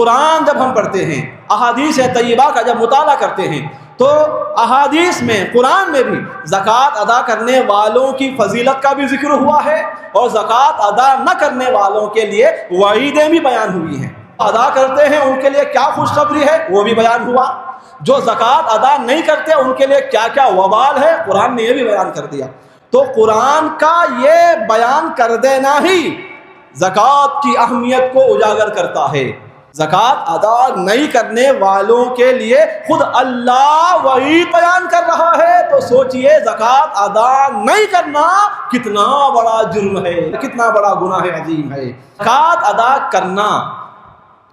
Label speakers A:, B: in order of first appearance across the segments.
A: قرآن جب ہم پڑھتے ہیں، احادیث طیبہ کا جب مطالعہ کرتے ہیں، تو احادیث میں، قرآن میں بھی زکوٰۃ ادا کرنے والوں کی فضیلت کا بھی ذکر ہوا ہے، اور زکوٰۃ ادا نہ کرنے والوں کے لیے وعیدیں بھی بیان ہوئی ہیں۔ ادا کرتے ہیں ان کے لیے کیا خوشخبری ہے وہ بھی بیان ہوا، جو زکوٰۃ ادا نہیں کرتے ان کے لیے کیا کیا وبال ہے قرآن نے یہ بھی بیان کر دیا۔ تو قرآن کا یہ بیان کر دینا ہی زکوٰۃ کی اہمیت کو اجاگر کرتا ہے۔ زکوٰۃ ادا نہیں کرنے والوں کے لیے خود اللہ وعید بیان کر رہا ہے، تو سوچئے زکوٰۃ ادا نہیں کرنا کتنا بڑا جرم ہے، کتنا بڑا گناہ عظیم ہے۔ زکوٰۃ ادا کرنا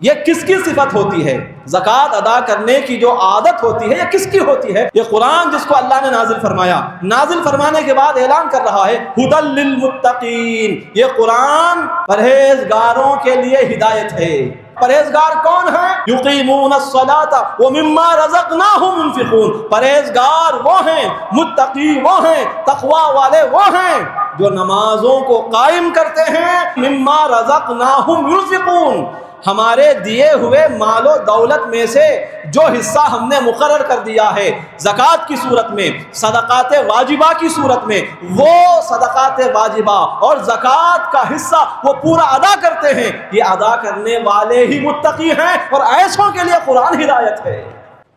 A: یہ کس کی صفت ہوتی ہے؟ زکوٰۃ ادا کرنے کی جو عادت ہوتی ہے یہ کس کی ہوتی ہے؟ یہ قرآن جس کو اللہ نے نازل فرمایا، نازل فرمانے کے بعد اعلان کر رہا ہے ھدی للمتقین، یہ قرآن پرہیزگاروں کے لیے ہدایت ہے۔ پرہیزگار کون ہیں؟ یقیمون الصلاۃ ومما رزقناہم ينفقون، پرہیزگار وہ ہیں، متقی وہ ہیں، تقوی والے وہ ہیں جو نمازوں کو قائم کرتے ہیں، مما رزقناہم ينفقون، ہمارے دیے ہوئے مال و دولت میں سے جو حصہ ہم نے مقرر کر دیا ہے زکوٰۃ کی صورت میں، صدقات واجبہ کی صورت میں، وہ صدقات واجبہ اور زکوٰۃ کا حصہ وہ پورا ادا کرتے ہیں، یہ ادا کرنے والے ہی متقی ہیں، اور ایسوں کے لیے قرآن ہدایت ہے۔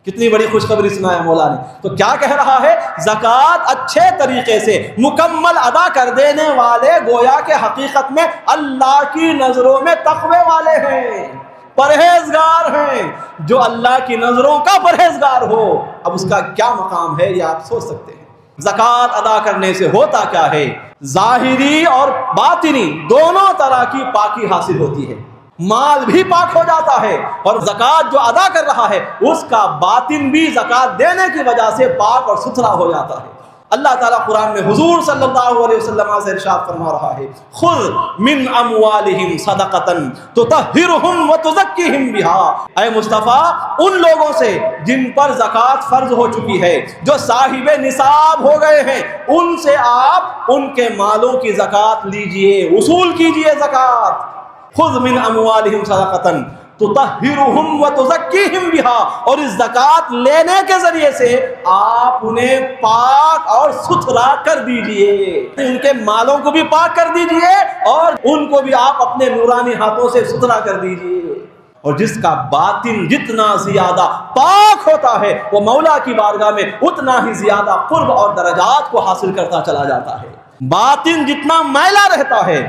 A: کتنی بڑی خوشخبری سنایا مولا نے۔ تو کیا کہہ رہا ہے؟ زکوٰۃ اچھے طریقے سے مکمل ادا کر دینے والے گویا کہ حقیقت میں اللہ کی نظروں میں تقوی والے ہیں، پرہیزگار ہیں۔ جو اللہ کی نظروں کا پرہیزگار ہو، اب اس کا کیا مقام ہے یہ آپ سوچ سکتے ہیں۔ زکوٰۃ ادا کرنے سے ہوتا کیا ہے؟ ظاہری اور باطنی دونوں طرح کی پاکی حاصل ہوتی ہے، مال بھی پاک ہو جاتا ہے، اور زکوٰۃ جو ادا کر رہا ہے اس کا باطن بھی زکوٰۃ دینے کی وجہ سے پاک اور ستھرا ہو جاتا ہے۔ اللہ تعالیٰ قرآن میں حضور صلی اللہ علیہ وسلم سے ارشاد فرما رہا ہے خذ من اموالہم صدقۃ تطہرہم وتزکیہم بہا، اے مصطفیٰ ان لوگوں سے جن پر زکوٰۃ فرض ہو چکی ہے، جو صاحب نصاب ہو گئے ہیں، ان سے آپ ان کے مالوں کی زکوٰۃ لیجئے، وصول کیجئے زکوٰۃ۔ خذ من اموالہم صدقۃ تطہرہم وتزکیہم بہا، اور اس زکوٰۃ لینے کے ذریعے سے آپ انہیں پاک اور ستھرا کر دیجئے، ان کے مالوں کو بھی پاک کر دیجئے اور ان کو بھی آپ اپنے نورانی ہاتھوں سے ستھرا کر دیجئے۔ اور جس کا باطن جتنا زیادہ پاک ہوتا ہے وہ مولا کی بارگاہ میں اتنا ہی زیادہ قرب اور درجات کو حاصل کرتا چلا جاتا ہے۔ باطن جتنا میلا رہتا ہے،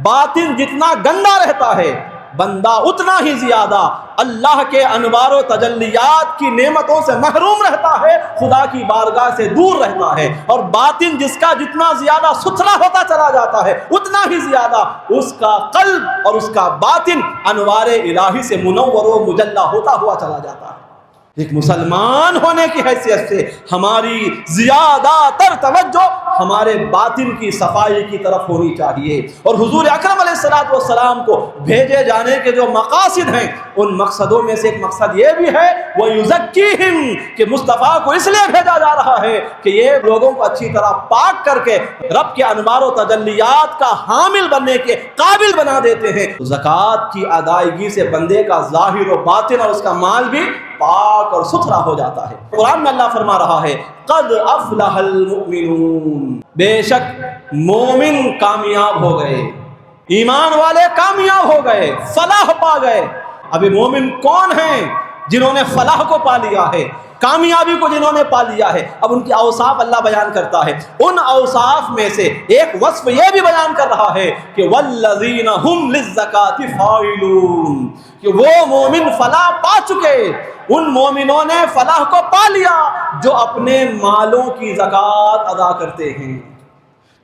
A: باطن جتنا گندا رہتا ہے، بندہ اتنا ہی زیادہ اللہ کے انوار و تجلیات کی نعمتوں سے محروم رہتا ہے، خدا کی بارگاہ سے دور رہتا ہے۔ اور باطن جس کا جتنا زیادہ ستھرا ہوتا چلا جاتا ہے اتنا ہی زیادہ اس کا قلب اور اس کا باطن انوار الہی سے منور و مجلہ ہوتا ہوا چلا جاتا ہے۔ ایک مسلمان ہونے کی حیثیت سے ہماری زیادہ تر توجہ ہمارے باطن کی صفائی کی طرف ہونی چاہیے، اور حضور اکرم علیہ السلام کو بھیجے جانے کے جو مقاصد ہیں ان مقصدوں میں سے ایک مقصد یہ بھی ہے وَيُزَكِّيهِمْ، کہ مصطفیٰ کو اس لیے بھیجا جا رہا ہے کہ یہ لوگوں کو اچھی طرح پاک کر کے رب کے انوار و تجلیات کا حامل بننے کے قابل بنا دیتے ہیں۔ زکوٰۃ کی ادائیگی سے بندے کا ظاہر و باطن اور اس کا مال بھی پاک اور ستھرا ہو جاتا ہے۔ قرآن میں اللہ فرما رہا ہے قد افلح المؤمنون، بے شک مومن کامیاب ہو گئے، ایمان والے کامیاب ہو گئے، فلاح پا گئے۔ ابھی مومن کون ہیں؟ جنہوں نے فلاح کو پا لیا ہے، کامیابی کو جنہوں نے پا لیا ہے۔ اب ان کی اوصاف اللہ بیان کرتا ہے، ان اوصاف میں سے ایک وصف یہ بھی بیان کر رہا ہے کہ والذین ہم للزکاۃ فاعلون، کہ وہ مومن فلاح پا چکے، ان مومنوں نے فلاح کو پا لیا جو اپنے مالوں کی زکوٰۃ ادا کرتے ہیں۔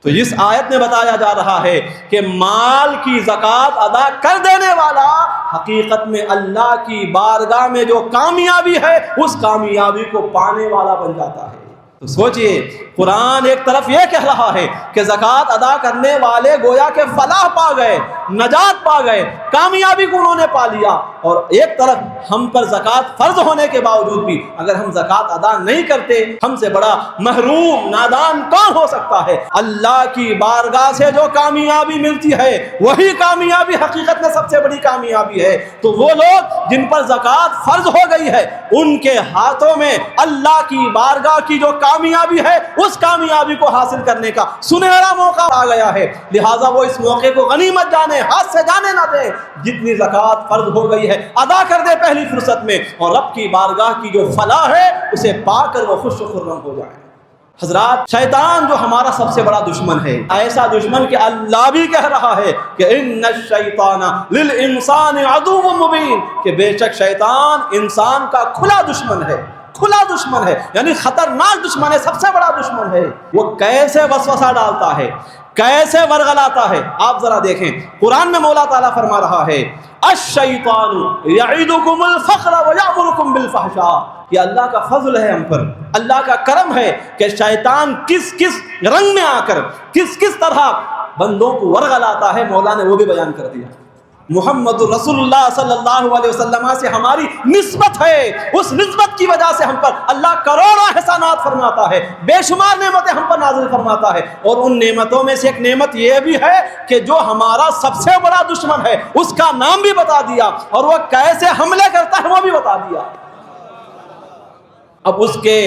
A: تو اس آیت میں بتایا جا رہا ہے کہ مال کی زکوٰۃ ادا کر دینے والا حقیقت میں اللہ کی بارگاہ میں جو کامیابی ہے اس کامیابی کو پانے والا بن جاتا ہے۔ تو سوچئے قرآن ایک طرف یہ کہہ رہا ہے کہ زکوٰۃ ادا کرنے والے گویا کہ فلاح پا گئے، نجات پا گئے، کامیابی کو انہوں نے پا لیا۔ اور ایک طرف ہم پر زکوٰۃ فرض ہونے کے باوجود بھی اگر ہم زکوٰۃ ادا نہیں کرتے، ہم سے بڑا محروم نادان کون ہو سکتا ہے؟ اللہ کی بارگاہ سے جو کامیابی ملتی ہے وہی کامیابی حقیقت میں سب سے بڑی کامیابی ہے۔ تو وہ لوگ جن پر زکوٰۃ فرض ہو گئی ہے ان کے ہاتھوں میں اللہ کی بارگاہ کی جو کامیابی ہے اس کامیابی کو حاصل کرنے کا سنہرا موقع آ گیا ہے، لہٰذا وہ اس موقع کو غنیمت جانے، ہاتھ سے جانے نہ دیں۔ جتنی زکوٰۃ فرض ہو گئی ہے ادا کر دے پہلی فرصت میں، اور رب کی بارگاہ کی جو فلاح ہے اسے پا کر وہ خوش و خرم ہو جائیں۔ حضرات، شیطان جو ہمارا سب سے بڑا دشمن ہے، ایسا دشمن کہ اللہ بھی کہہ رہا ہے کہ ان الشیطان للانسان عدو مبین، کہ بے شک شیطان انسان کا کھلا دشمن ہے، کھلا دشمن ہے، یعنی خطرناک دشمن ہے، سب سے بڑا دشمن ہے۔ وہ کیسے وسوسہ ڈالتا ہے، کیسے ورغلاتا ہے، آپ ذرا دیکھیں۔ قرآن میں مولا تعالیٰ فرما رہا ہے الشیطان یعدکم الفقر ویأمرکم بالفحشاء، یہ اللہ کا فضل ہے ہم پر، اللہ کا کرم ہے کہ شیطان کس کس رنگ میں آ کر کس کس طرح بندوں کو ورغلاتا ہے، مولا نے وہ بھی بیان کر دیا۔ محمد رسول اللہ صلی اللہ علیہ وسلم سے ہماری نسبت ہے، اس نسبت کی وجہ سے ہم پر اللہ کروڑوں احسانات فرماتا ہے، بے شمار نعمتیں ہم پر نازل فرماتا ہے، اور ان نعمتوں میں سے ایک نعمت یہ بھی ہے کہ جو ہمارا سب سے بڑا دشمن ہے اس کا نام بھی بتا دیا، اور وہ کیسے حملے کرتا ہے وہ بھی بتا دیا۔ اب اس کے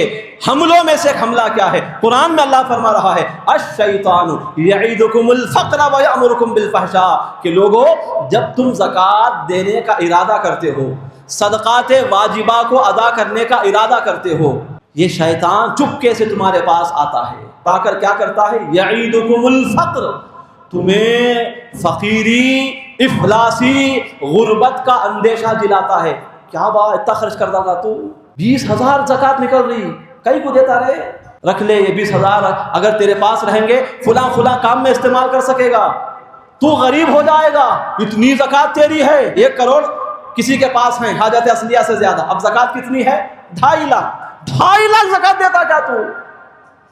A: حملوں میں سے ایک حملہ کیا ہے؟ قرآن میں اللہ فرما رہا ہے الشیطان یعدکم الفقر ویأمرکم بالفحشاء، کہ لوگو جب تم زکوٰۃ دینے کا ارادہ کرتے ہو، صدقات واجبہ کو ادا کرنے کا ارادہ کرتے ہو، یہ شیطان چپکے سے تمہارے پاس آتا ہے، آ کر کیا کرتا ہے؟ یعدکم الفقر، تمہیں فقیری، افلاسی، غربت کا اندیشہ دلاتا ہے۔ کیا بات، اتنا خرچ کرتا تھا تو 20,000 زکوٰۃ نکل رہی، کئی کو دیتا رہے، رکھ لے یہ 20,000 اگر تیرے پاس رہیں گے فلاں فلاں کام میں استعمال کر سکے گا، تو غریب ہو جائے گا، اتنی زکوٰۃ تیری ہے۔ 1 کروڑ کسی کے پاس ہیں حاجت اصلیہ سے زیادہ، اب زکوٰۃ کتنی ہے؟ 2.5 لاکھ، 2.5 لاکھ زکوٰۃ دیتا کیا تو؟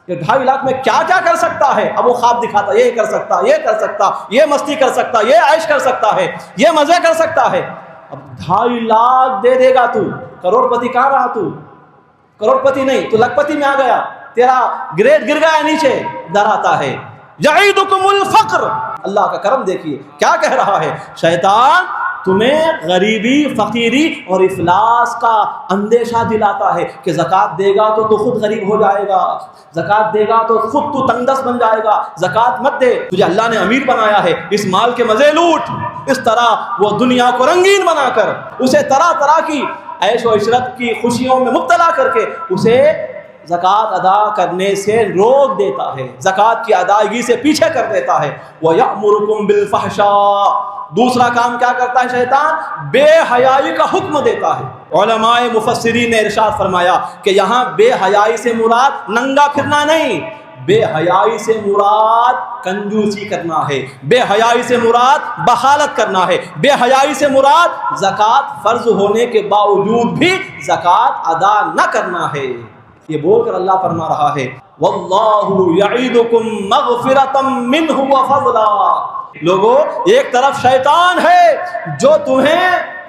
A: کہ 2.5 لاکھ میں کیا کیا کر سکتا ہے؟ اب وہ خواب دکھاتا، یہ کر سکتا، یہ کر سکتا، یہ مستی کر سکتا، یہ عیش کر سکتا ہے، یہ مزے کر سکتا ہے۔ اب 2.5 لاکھ دے دے گا تو، کروڑ پتی کہاں رہا تو؟ کروڑ پتی نہیں تو لکھ پتی میں آ گیا، تیرا گریڈ گر گیا نیچے، ڈر آتا ہے۔ یعیدکم الفقر، اللہ کا کرم دیکھیے کیا کہہ رہا ہے، شیطان تمہیں غریبی، فقیری اور افلاس کا اندیشہ دلاتا ہے کہ زکوٰۃ دے گا تو خود غریب ہو جائے گا، زکوٰۃ دے گا تو خود تو تنگ دست بن جائے گا، زکوٰۃ مت دے، تجھے اللہ نے امیر بنایا ہے، اس مال کے مزے لوٹ۔ اس طرح وہ دنیا کو رنگین بنا کر اسے طرح طرح کی عیش و عشرت کی خوشیوں میں مبتلا کر کے اسے زکوٰۃ ادا کرنے سے روک دیتا ہے، زکوٰۃ کی ادائیگی سے پیچھے کر دیتا ہے۔ وَيَأْمُرُكُمْ بِالْفَحْشَاءِ، دوسرا کام کیا کرتا ہے شیطان؟ بے حیائی کا حکم دیتا ہے۔ علماء مفسرین نے ارشاد فرمایا کہ یہاں بے حیائی سے مراد ننگا پھرنا نہیں، بے حیائی سے مراد کنجوسی کرنا ہے، بے حیائی سے مراد بخالت کرنا ہے، بے حیائی سے مراد زکوٰۃ فرض ہونے کے باوجود بھی زکوٰۃ ادا نہ کرنا ہے۔ یہ بول کر اللہ فرما رہا ہے واللہ یعیدکم مغفرۃ منہ وفضلا، لوگو ایک طرف شیطان ہے جو تمہیں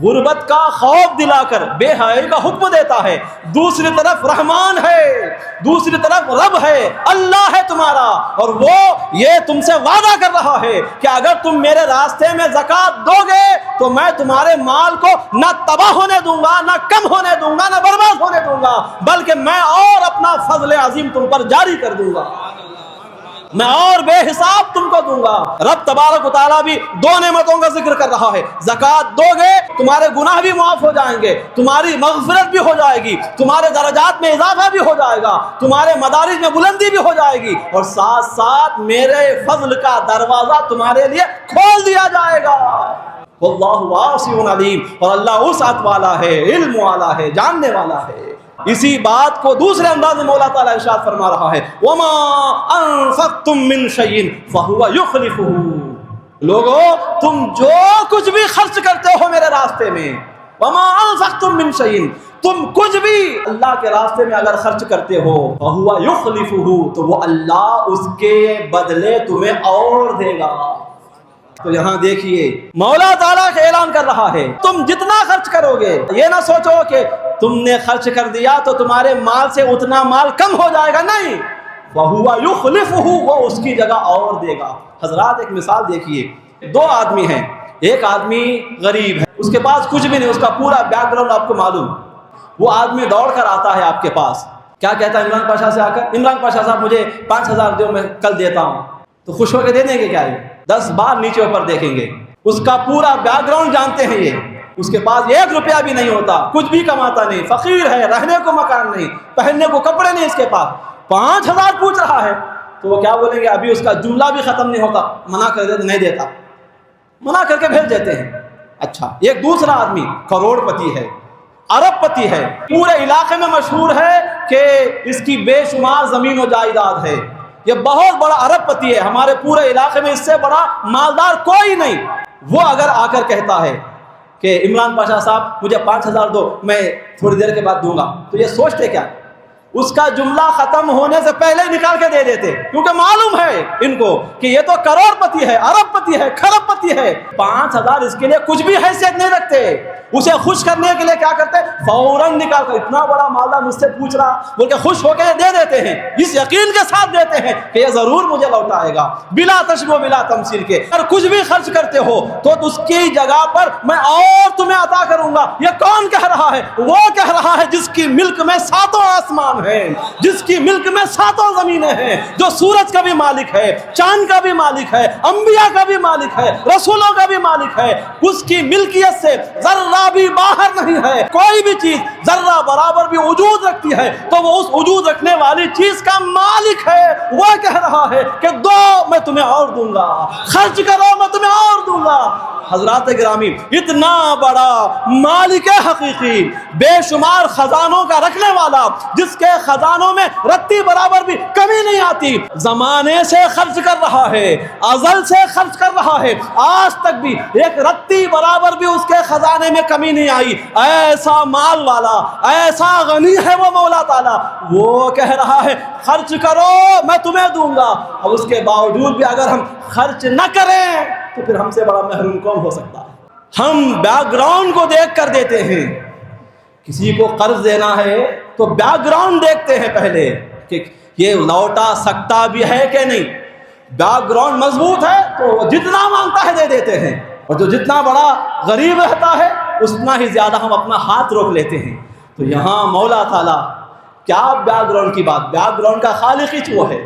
A: غربت کا خوف دلا کر بے حیائی کا حکم دیتا ہے، دوسری طرف رحمان ہے، دوسری طرف رب ہے، اللہ ہے تمہارا، اور وہ یہ تم سے وعدہ کر رہا ہے کہ اگر تم میرے راستے میں زکوٰۃ دو گے تو میں تمہارے مال کو نہ تباہ ہونے دوں گا، نہ کم ہونے دوں گا، نہ برباد ہونے دوں گا، بلکہ میں اور اپنا فضل عظیم تم پر جاری کر دوں گا، میں اور بے حساب تم کو دوں گا۔ رب تبارک و تعالیٰ بھی 2 نعمتوں کا ذکر کر رہا ہے، زکوٰۃ دو گے تمہارے گناہ بھی معاف ہو جائیں گے، تمہاری مغفرت بھی ہو جائے گی، تمہارے درجات میں اضافہ بھی ہو جائے گا، تمہارے مدارج میں بلندی بھی ہو جائے گی، اور ساتھ ساتھ میرے فضل کا دروازہ تمہارے لیے کھول دیا جائے گا۔ واللہ واسع علیم، اور اللہ وسعت والا ہے، علم والا ہے، جاننے والا ہے۔ اسی بات کو دوسرے انداز میں مولا تعالیٰ ارشاد فرما رہا ہے وَمَا أَنفَقْتُم مِّن شَيْءٍ فَهُوَ يُخْلِفُهُ، لوگو تم جو کچھ بھی خرچ کرتے ہو میرے راستے میں، وَمَا أَنفَقْتُم مِّن شَيْءٍ، تم کچھ بھی اللہ کے راستے میں اگر خرچ کرتے ہو فَهُوَ يُخْلِفُهُ، تو وہ اللہ اس کے بدلے تمہیں اور دے گا۔ تو یہاں دیکھیے مولا تعالیٰ کا اعلان کر رہا ہے تم جتنا خرچ کرو گے یہ نہ سوچو کہ تم نے خرچ کر دیا تو تمہارے مال سے اتنا مال کم ہو جائے گا، نہیں، وَهُوَ يُخْلِفُهُ، وہ اس کی جگہ اور دے گا۔ حضرات ایک مثال دیکھیے، دو آدمی ہیں، ایک آدمی غریب ہے، اس کے پاس کچھ بھی نہیں، اس کا پورا بیک گراؤنڈ آپ کو معلوم، وہ آدمی دوڑ کر آتا ہے آپ کے پاس، کیا کہتا ہے عمران پاشا سے آ کر، عمران پاشا صاحب مجھے 5,000 دو، میں کل دیتا ہوں، تو خوش ہو کے دے دیں گے کیا؟ یہ 10 بار نیچے اوپر دیکھیں گے، اس کا پورا بیک گراؤنڈ جانتے ہیں، یہ اس کے پاس 1 روپیہ بھی نہیں ہوتا، کچھ بھی کماتا نہیں، فقیر ہے، رہنے کو مکان نہیں، پہننے کو کپڑے نہیں، اس کے پاس 5,000 پوچھ رہا ہے، تو وہ کیا بولیں گے؟ ابھی اس کا جملہ بھی ختم نہیں ہوتا، منع کر دیتے، نہیں دیتا، منع کر کے بھیج دیتے ہیں۔ اچھا، ایک دوسرا آدمی کروڑ پتی ہے، ارب پتی ہے، پورے علاقے میں مشہور ہے کہ اس کی بے شمار زمین و جائیداد ہے، یہ بہت بڑا ارب پتی ہے، ہمارے پورے علاقے میں اس سے بڑا مالدار کوئی نہیں۔ وہ اگر آ کر کہتا ہے کہ عمران پاشا صاحب مجھے 5,000 دو، میں تھوڑی دیر کے بعد دوں گا، تو یہ سوچتے کیا؟ اس کا جملہ ختم ہونے سے پہلے ہی نکال کے دے دیتے، کیونکہ معلوم ہے ان کو کہ یہ تو کروڑ پتی ہے، ارب پتی ہے، کھرب پتی ہے، 5,000 اس کے لیے کچھ بھی حیثیت نہیں رکھتے۔ اسے خوش کرنے کے لیے کیا کرتے؟ فوراً نکال کر، اتنا بڑا مالدار مجھ سے پوچھ رہا، بول کے خوش ہو کے دے دیتے ہیں، اس یقین کے ساتھ دیتے ہیں کہ یہ ضرور مجھے لوٹائے گا، بلا تشبیہ بلا تمثیل کے۔ اگر کچھ بھی خرچ کرتے ہو تو اس کی جگہ پر میں اور تمہیں عطا کروں گا۔ یہ کون کہہ رہا ہے؟ وہ کہہ رہا ہے جس کی ملک میں 7 آسمان ہیں، جس کی ملک میں 7 زمینیں ہیں، جو سورج کا بھی مالک ہے، چاند کا بھی مالک ہے، انبیاء کا بھی مالک ہے، رسولوں کا بھی مالک ہے، اس کی ملکیت سے ذرہ بھی باہر نہیں ہے۔ کوئی بھی چیز ذرہ برابر بھی وجود رکھتی ہے تو وہ اس وجود رکھنے والی چیز کا مالک ہے۔ وہ کہہ رہا ہے کہ دو میں تمہیں اور دوں گا، خرچ کرو میں تمہیں اور دوں گا۔ حضرات گرامی، اتنا بڑا مالک حقیقی، بے شمار خزانوں کا رکھنے والا، جس کے خزانوں میں رتی برابر بھی کمی نہیں آتی، زمانے سے خرچ کر رہا ہے، ازل سے خرچ کر رہا ہے، آج تک بھی ایک رتی برابر بھی اس کے خزانے میں کمی نہیں آئی۔ ایسا مال والا، ایسا غنی ہے وہ مولا تعالیٰ، وہ کہہ رہا ہے خرچ کرو میں تمہیں دوں گا۔ اب اس کے باوجود بھی اگر ہم خرچ نہ کریں تو پھر ہم سے بڑا محروم کون ہو سکتا ہے؟ ہم بیک گراؤنڈ کو دیکھ کر دیتے ہیں، کسی کو قرض دینا ہے تو بیک گراؤنڈ دیکھتے ہیں پہلے کہ یہ لوٹا سکتا بھی ہے کہ نہیں۔ بیک گراؤنڈ مضبوط ہے تو جتنا مانگتا ہے دے دیتے ہیں، اور جو جتنا بڑا غریب رہتا ہے اتنا ہی زیادہ ہم اپنا ہاتھ روک لیتے ہیں۔ تو یہاں مولا تعالیٰ کیا بیک گراؤنڈ کی بات، بیک گراؤنڈ کا خالق ہی وہ ہے،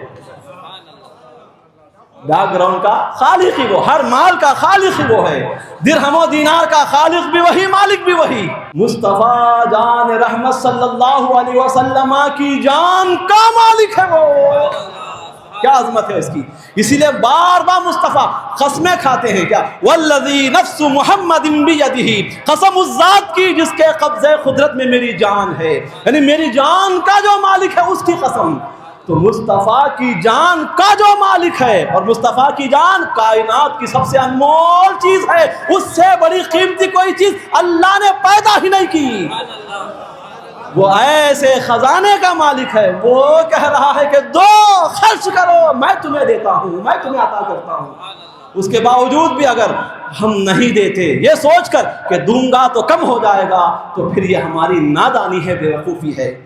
A: بیک گراؤنڈ کا خالق ہی وہ، ہر مال کا خالق ہی وہ ہے، درہم و دینار کا خالق بھی وہی، مالک بھی وہی۔ مصطفیٰ جان رحمت صلی اللہ علیہ وسلم کی جان کا مالک ہے وہ، کیا عظمت ہے اس کی۔ اسی لیے بار بار مصطفیٰ قسمیں کھاتے ہیں، کیا والذی نفس محمد بیدہ، قسم اس ذات کی جس کے قبضے قدرت میں میری جان ہے، یعنی میری جان کا جو مالک ہے اس کی قسم۔ تو مصطفیٰ کی جان کا جو مالک ہے، اور مصطفیٰ کی جان کائنات کی سب سے انمول چیز ہے، اس سے بڑی قیمتی کوئی چیز اللہ نے پیدا ہی نہیں کی۔ وہ ایسے خزانے کا مالک ہے، وہ کہہ رہا ہے کہ دو، خرچ کرو میں تمہیں دیتا ہوں، میں تمہیں عطا کرتا ہوں۔ اس کے باوجود بھی اگر ہم نہیں دیتے یہ سوچ کر کہ دوں گا تو کم ہو جائے گا، تو پھر یہ ہماری نادانی ہے، بے وقوفی ہے۔